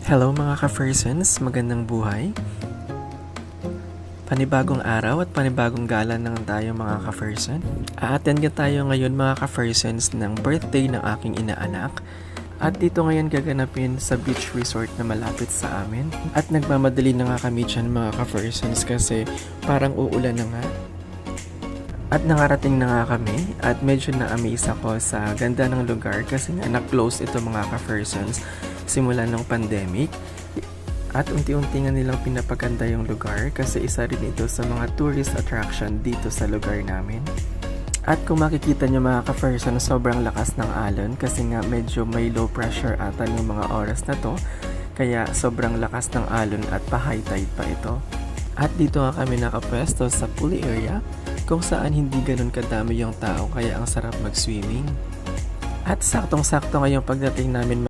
Hello mga ka-Fersens, magandang buhay. Panibagong araw at panibagong gala naman tayo mga ka-Fersen. A-attend nga tayo ngayon mga ka-Fersens ng birthday ng aking inaanak. At dito ngayon gaganapin sa beach resort na malapit sa amin. At nagmamadali na nga kami dyan mga ka-Fersens kasi parang uulan na nga. At nakarating na nga kami at medyo na-amaze ako sa ganda ng lugar kasi nga na-close ito mga ka-Fersens simula ng pandemic. At unti-unti nga nilang pinapaganda yung lugar kasi isa rin ito sa mga tourist attraction dito sa lugar namin. At kung makikita nyo mga ka-Fersens, sobrang lakas ng alon kasi nga medyo may low pressure ata yung mga oras na to. Kaya sobrang lakas ng alon at pa-high tide pa ito. At dito nga kami nakapwesto sa pool area kung saan hindi ganun kadami yung tao kaya ang sarap mag-swimming. At saktong-sakto ngayong pagdating namin